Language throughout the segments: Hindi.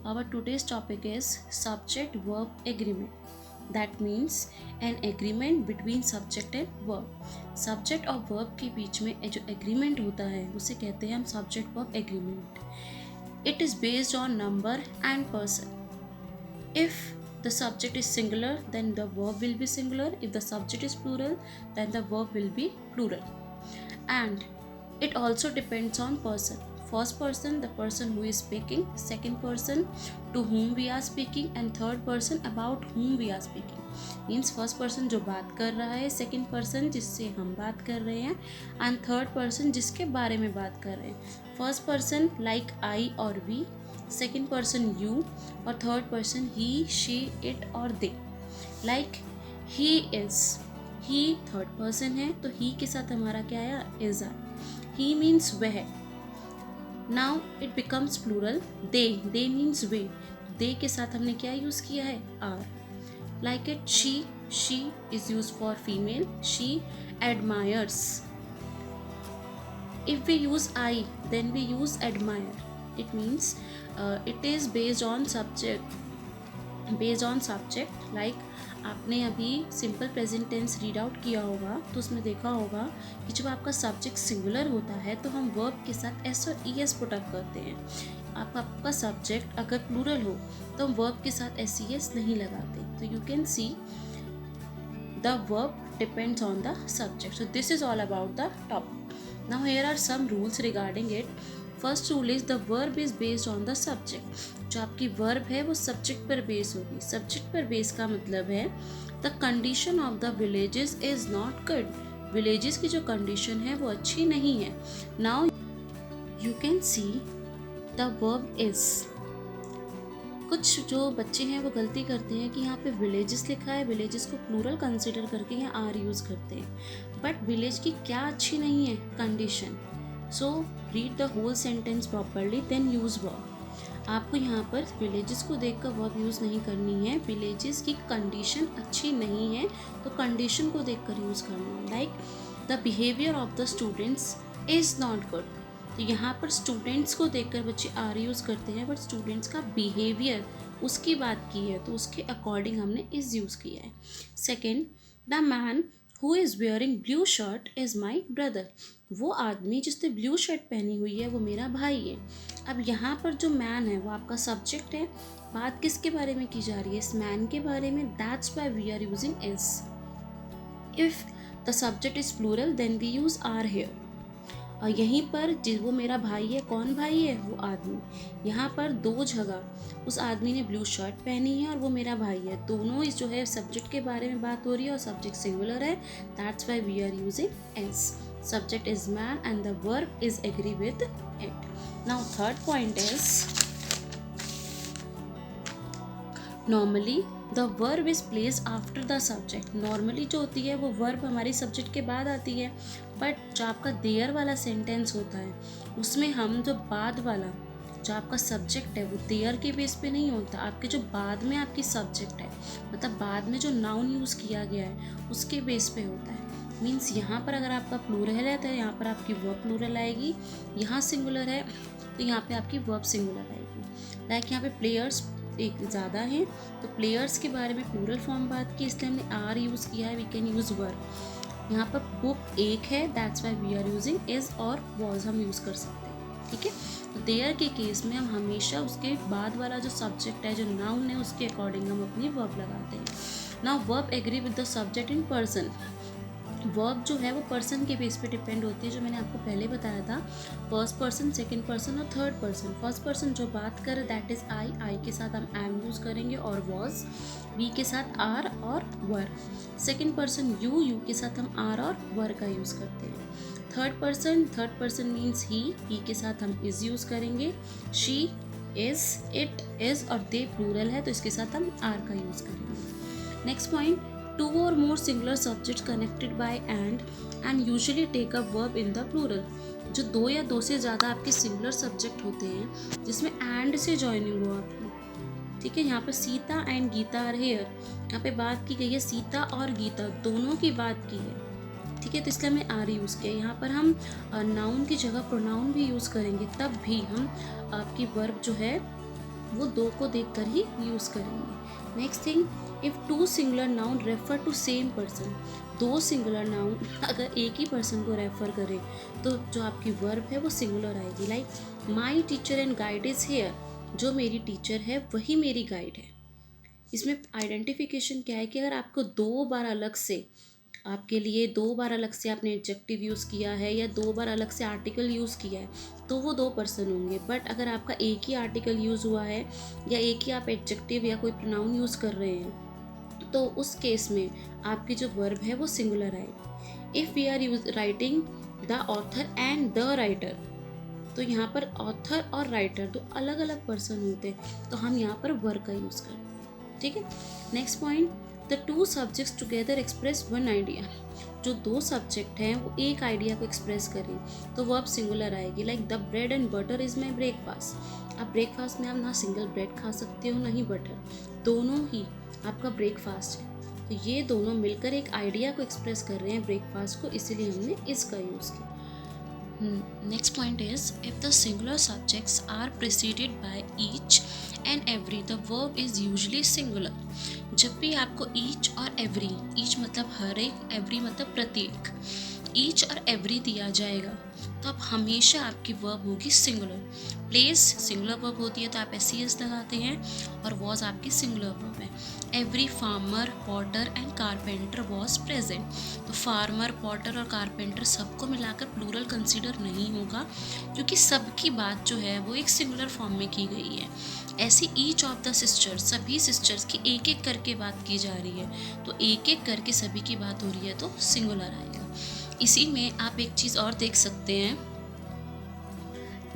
our today's topic is subject verb agreement. That means an agreement between subject and verb. Subject और verb के बीच में जो agreement होता है उसे कहते हैं हम subject verb agreement. It is based on number and person. If the subject is singular, then the verb will be singular. If the subject is plural, then the verb will be plural. And it also depends on person. First person, the person who is speaking. Second person, to whom we are speaking. And third person, about whom we are speaking. Means first person जो बात कर रहा है, second person जिससे हम बात कर रहे हैं, and third person जिसके बारे में बात कर रहे हैं. First person like I और we, second person you, और third person he, she, it और they. Like he is, he third person है तो he के साथ हमारा क्या आया, is आया. He means वह. Now it becomes plural. They means way. they के साथ हमने क्या यूज़ किया है, are. Like it, she is used for female. She admires. If we use I, then we use admire. It means it is based on subject. Like आपने अभी simple present tense read out किया होगा तो उसमें देखा होगा कि जब आपका सब्जेक्ट सिंगुलर होता है तो हम वर्ब के साथ एस और ई एस पुट अप करते हैं. आपका सब्जेक्ट अगर प्लूरल हो तो हम वर्ब के साथ एस ई एस नहीं लगाते. तो you can see the verb depends on the subject. So this is all about the topic. Now here are some rules regarding it. First rule is the verb is based on the subject. जो आपकी वर्ब है वो सब्जेक्ट पर बेस होगी. सब्जेक्ट पर बेस का मतलब है the condition of the villages is not good. Villages की जो कंडीशन है वो अच्छी नहीं है. Now you can see the verb is. कुछ जो बच्चे हैं वो गलती करते हैं कि यहाँ पे विलेजेस लिखा है, विलेजेस को प्लूरल कंसिडर करके यहाँ आर यूज़ करते हैं. बट विलेज की क्या अच्छी नहीं है, condition. So read the whole sentence properly then use verb. आपको यहाँ पर विलेजेस को देखकर वर्ब यूज़ नहीं करनी है. विलेजेस की कंडीशन अच्छी नहीं है तो कंडीशन को देखकर यूज़ करना है. Like the behaviour of the students is not good. तो यहाँ पर स्टूडेंट्स को देखकर बच्चे आर यूज़ करते हैं बट स्टूडेंट्स का बिहेवियर उसकी बात की है तो उसके अकॉर्डिंग हमने इज़ यूज़ किया है. Second, the man who is wearing blue shirt is my brother. वो आदमी जिसने ब्लू शर्ट पहनी हुई है वो मेरा भाई है. अब यहाँ पर जो मैन है वो आपका सब्जेक्ट है. बात किसके बारे में की जा रही है, इस मैन के बारे में. That's why we are using is. If the subject is plural then we use are here. और यहीं पर वो मेरा भाई है, कौन भाई है, वो आदमी. यहाँ पर दो जगह उस आदमी ने ब्लू शर्ट पहनी है और वो मेरा भाई है. दोनों इस जो है सब्जेक्ट के बारे में बात हो रही है और सब्जेक्ट सिंगुलर है. That's why we are using is. Subject is man and the verb is agree with it. Now third point is normally the verb is placed after the subject. Normally जो होती है वो verb हमारी subject के बाद आती है. बट जो आपका there वाला sentence होता है उसमें हम जो बाद वाला जो आपका सब्जेक्ट है वो देयर के बेस पे नहीं होता. आपके जो बाद में आपकी सब्जेक्ट है मतलब बाद में जो नाउन यूज़ किया गया है उसके बेस पे होता है. मीन्स यहाँ पर अगर आपका प्लूरल है तो यहाँ पर आपकी वर्ब प्लूरल आएगी. यहाँ सिंगुलर है तो यहाँ पे आपकी वर्ब सिंगुलर आएगी. लाइक यहाँ पे प्लेयर्स एक ज़्यादा हैं तो प्लेयर्स के बारे में प्लूरल फॉर्म बात की इसलिए हमने आर यूज़ किया है. We can use verb. यहाँ पर बुक एक है that's why we are using is और वॉज हम यूज़ कर सकते हैं. ठीक है. तो देयर के केस में हम हमेशा उसके बाद वाला जो सब्जेक्ट है जो नाउन है उसके अकॉर्डिंग हम अपनी वर्ब लगाते हैं. Now verb agree with the subject in person. Verb जो है वो पर्सन के बेस पे डिपेंड होती है जो मैंने आपको पहले बताया था. फर्स्ट पर्सन, सेकंड पर्सन और थर्ड पर्सन. फर्स्ट पर्सन जो बात करे दैट इज़ आई के साथ हम एम यूज़ करेंगे और वॉज. वी के साथ आर और वर. सेकंड पर्सन यू के साथ हम आर और वर का यूज़ करते हैं. थर्ड पर्सन मीन्स ही के साथ हम इज़ यूज़ करेंगे. शी, इज़, इट, इज़ और दे प्लूरल है तो इसके साथ हम आर का यूज़ करेंगे. Next point, two or more singular subjects connected by and usually take a verb in the plural. जो दो या दो से ज़्यादा आपके सिंगुलर सब्जेक्ट होते हैं जिसमें एंड से जॉइनिंग हो आपकी. ठीक है. यहाँ पर Sita and Gita are here. यहाँ पे बात की गई है सीता और गीता दोनों की बात की है. ठीक है. तो इसलिए हमने आर यूज़ किया. यहाँ पर हम नाउन की जगह प्रोनाउन भी यूज़ करेंगे तब भी हम आपकी वर्ब जो है वो दो को देखकर ही यूज़ करेंगे। Next thing, if two singular noun refer to same person, दो सिंगुलर नाउन अगर एक ही पर्सन को रेफर करे तो जो आपकी वर्ब है वो सिंगुलर आएगी। Like my teacher and guide is here, जो मेरी टीचर है वही मेरी गाइड है। इसमें आइडेंटिफिकेशन क्या है कि अगर आपको दो बार अलग से, आपके लिए दो बार अलग से आपने एडजेक्टिव यूज़ किया है या दो बार अलग से आर्टिकल यूज़ किया है तो वो दो पर्सन होंगे। बट अगर आपका एक ही आर्टिकल यूज़ हुआ है या एक ही आप एडजेक्टिव या कोई प्रोनाउन यूज़ कर रहे हैं तो उस केस में आपकी जो वर्ब है वो सिंगुलर आएगी। If we are writing the author and the writer, तो यहाँ पर ऑथर और राइटर दो अलग अलग पर्सन होते हैं तो हम यहाँ पर वर्ब का यूज़ करते हैं। ठीक है। Next point, the two subjects together express one idea, जो दो सब्जेक्ट हैं वो एक आइडिया को एक्सप्रेस करें तो वर्ब सिंगुलर आएगी। Like the bread and butter is my breakfast, अब ब्रेकफास्ट में आप ना सिंगल ब्रेड खा सकते हो ना ही बटर, दोनों ही आपका ब्रेकफास्ट है। तो ये दोनों मिलकर एक आइडिया को एक्सप्रेस कर रहे हैं ब्रेकफास्ट को, इसीलिए हमने इसका यूज़ किया। Next point is, if the singular subjects are preceded by each and every, the verb is usually singular. जब भी आपको each और every, each मतलब हर एक, every मतलब प्रत्येक, each और every दिया जाएगा तो अब हमेशा आपकी वर्ब होगी सिंगुलर। प्लेस सिंगुलर वर्ब होती है तो आप एस लगाते हैं और वॉज आपकी सिंगुलर वर्ब है। Every farmer, Potter and carpenter was present, तो फार्मर, पॉटर और कारपेंटर सबको मिलाकर प्लूरल कंसीडर नहीं होगा क्योंकि सबकी बात जो है वो एक सिंगुलर फॉर्म में की गई है। ऐसी ईच ऑफ द सिस्टर्स, सभी सिस्टर्स की एक एक करके बात की जा रही है तो एक एक करके सभी की बात हो रही है तो सिंगुलर आएगा। इसी में आप एक चीज़ और देख सकते हैं,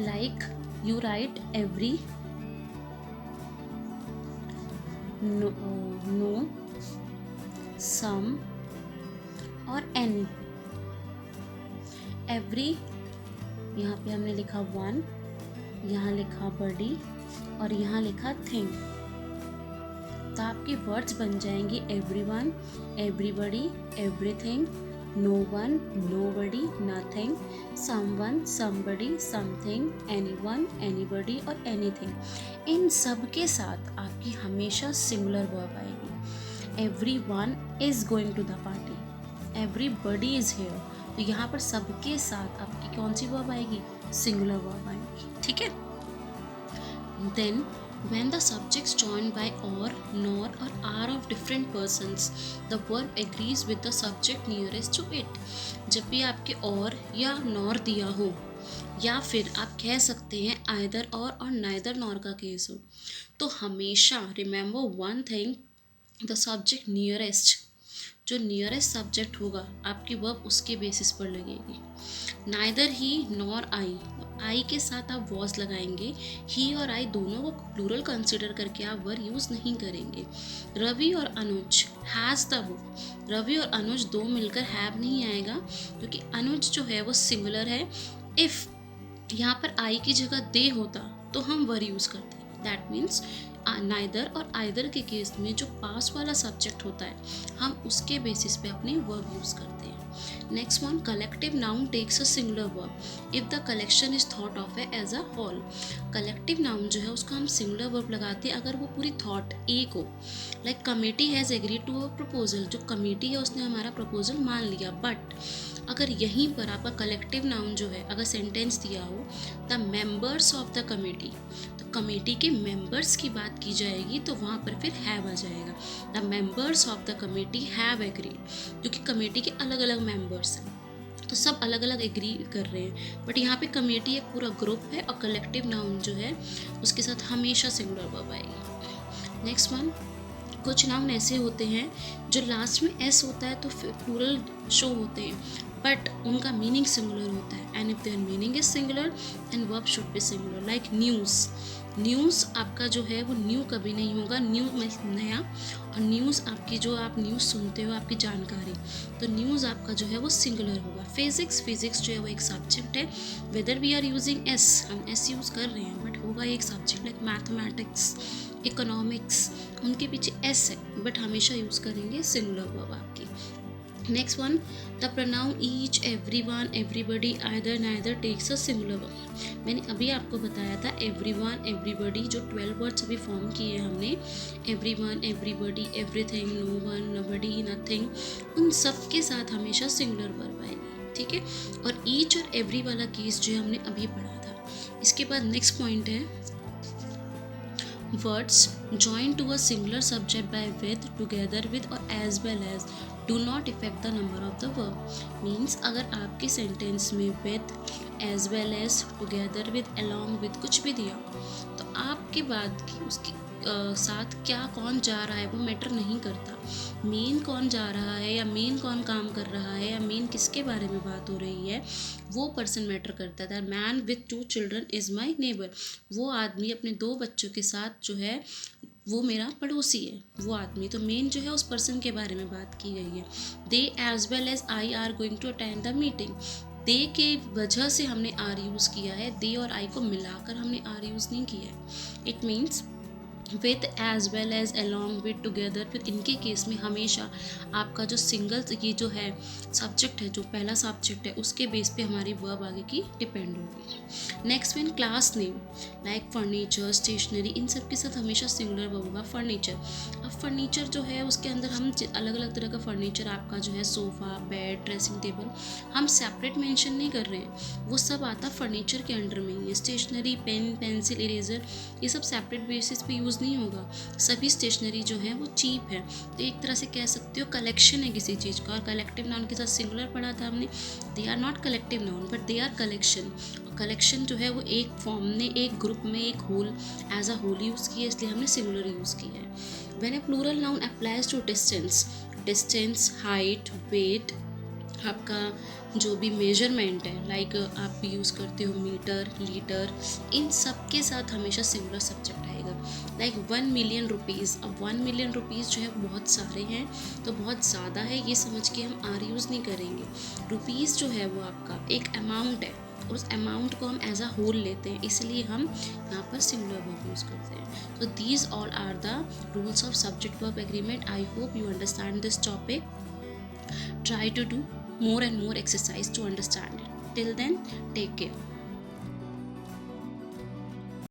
like you write every, no, some और एनी। एवरी यहाँ पे हमने लिखा वन, यहाँ लिखा बडी और यहाँ लिखा थिंग, तो आपकी वर्ड्स बन जाएंगी everyone, everybody, everything, no one, nobody, nothing, someone, somebody, something, anyone, anybody और anything। इन सब के साथ आपकी हमेशा सिंगुलर वर्ब आएगी। everyone is going to the party, everybody is here, तो यहाँ पर सबके साथ आपकी कौन सी वर्ब आएगी? सिंगुलर वर्ब आएगी। ठीक है। Then when the subjects joined by or, nor or are of different persons, the verb agrees with the subject nearest to it। जब भी आपके और या nor दिया हो या फिर आप कह सकते हैं either और neither nor का केस हो तो हमेशा remember one thing, the subject nearest, जो नियरेस्ट सब्जेक्ट होगा आपकी वर्ब उसके बेसिस पर लगेगी। नाइदर ही नॉर आई, आई के साथ आप वॉज लगाएंगे, ही और आई दोनों को प्लूरल कंसिडर करके आप वर्ब यूज़ नहीं करेंगे। रवि और अनुज, हैज़ द बुक, रवि और अनुज दो मिलकर हैव नहीं आएगा क्योंकि अनुज जो है वो सिंगुलर है। इफ़ यहाँ पर आई की जगह दे होता तो हम वर्ब यूज़ करते, दैट मीन्स नाइदर और आइदर के केस में जो पास वाला सब्जेक्ट होता है हम उसके बेसिस पे अपनी वर्ब यूज़ करते हैं। Next one, collective noun takes a singular verb if the collection is thought of as a whole. Collective noun जो है उसको हम सिंगुलर वर्ब लगाते हैं अगर वो पूरी थॉट एक हो। Like committee has agree to a proposal, जो कमेटी है उसने हमारा प्रपोजल मान लिया। बट अगर यहीं पर आपका कलेक्टिव नाउन जो है अगर सेंटेंस दिया हो the members of the committee, तो कमेटी के मेंबर्स की बात की जाएगी तो वहाँ पर फिर हैव आ जाएगा। The members of the committee have agreed, क्योंकि कमेटी के अलग अलग मेंबर्स हैं तो सब अलग अलग एग्री कर रहे हैं। बट यहाँ पे कमेटी एक पूरा ग्रुप है और कलेक्टिव नाउन जो है उसके साथ हमेशा सिंगुलर वर्ब आएगी। नेक्स्ट वन, कुछ नाउन ऐसे होते हैं जो लास्ट में एस होता है तो प्लूरल शो होते हैं बट उनका मीनिंग सिंगुलर होता है। And if there meaning is singular and verb should be singular. Like news, news आपका जो है वो न्यू कभी नहीं होगा, न्यू में नया, और न्यूज़ आपकी जो आप न्यूज़ सुनते हो आपकी जानकारी, तो न्यूज़ आपका जो है वो सिंगुलर होगा। फिजिक्स, फिजिक्स जो है वो एक सब्जेक्ट है, whether we are using S, हम एस यूज़ कर रहे हैं बट होगा एक सब्जेक्ट। लाइक मैथमेटिक्स, इकोनॉमिक्स, उनके पीछे एस है बट हमेशा यूज़ करेंगे सिंगुलर वर्ब आपकी। Next one, the pronoun each, everyone, everybody, either, neither takes a singular verb। मैंने अभी आपको बताया था everyone, everybody जो 12 वर्ड्स अभी फॉर्म किए हमने, everyone, everybody, everything, no one, nobody, nothing, उन सब के साथ हमेशा सिंगुलर वर्ब आएगी, ठीक है। और ईच और एवरी वाला केस जो हमने अभी पढ़ा था। इसके बाद नेक्स्ट पॉइंट है, words joined to a singular subject by with, together with or as well as do not affect the number of the verb। means अगर आपके सेंटेंस में with, as well as, together with, along with कुछ भी दिया तो आपके बाद की उसकी साथ क्या कौन जा रहा है वो मैटर नहीं करता। मेन कौन जा रहा है या मेन कौन काम कर रहा है या मेन किसके बारे में बात हो रही है वो पर्सन मैटर करता था। Man with 2 children is my neighbour, वो आदमी अपने 2 बच्चों के साथ जो है वो मेरा पड़ोसी है, वो आदमी। तो मेन जो है उस पर्सन के बारे में बात की गई है। They as well as I are going to attend the meeting, they के वजह से हमने आर यूज़ किया है, दे और आई को मिलाकर हमने आर यूज़ नहीं किया है। It means with, as well as, along with, together with, इनके केस में हमेशा आपका जो सिंगल ये जो है सब्जेक्ट है, जो पहला सब्जेक्ट है उसके बेस पे हमारी वर्ब आगे की डिपेंड होगी। Next one, class name like furniture, stationery, इन सब के साथ हमेशा सिंगुलर वर्ब होगा। फर्नीचर, अब फर्नीचर जो है उसके अंदर हम अलग अलग तरह का फर्नीचर, आपका जो है सोफ़ा, बेड, ड्रेसिंग टेबल, हम सेपरेट मेंशन नहीं कर रहे हैं, वो सब आता फर्नीचर के अंडर में ही है। स्टेशनरी, पेन, पेंसिल, इरेजर, ये सब सेपरेट बेसिस पे यूज़ नहीं होगा। सभी स्टेशनरी जो है वो चीप है, तो एक तरह से कह सकते हो कलेक्शन है किसी चीज़ का। और कलेक्टिव नाउन के साथ सिंगुलर पढ़ा था हमने, they are not collective noun but they are collection. Collection जो है वो एक फॉर्म ने, एक ग्रुप में, एक whole, as a whole use किया, इसलिए हमने सिंगुलर यूज़ किया है। When a plural noun applies to distance, distance, height, weight, आपका जो भी मेजरमेंट है, लाइक आप यूज़ करते हो मीटर, लीटर, इन सब के साथ हमेशा सिंगुलर सब्जेक्ट आएगा। लाइक 1 मिलियन रुपीज़, अब 1 मिलियन रुपीज़ जो है बहुत सारे हैं तो बहुत ज़्यादा है ये समझ के हम आर यूज़ नहीं करेंगे। रुपीज़ जो है वो आपका एक अमाउंट है, उस अमाउंट को हम एज अ होल लेते हैं, इसलिए हम यहाँ पर सिंगुलर वर्ब यूज़ करते हैं। तो these all are the rules of subject verb agreement. I hope you understand this topic. Try to do more and more exercise to understand it. Till then, take care.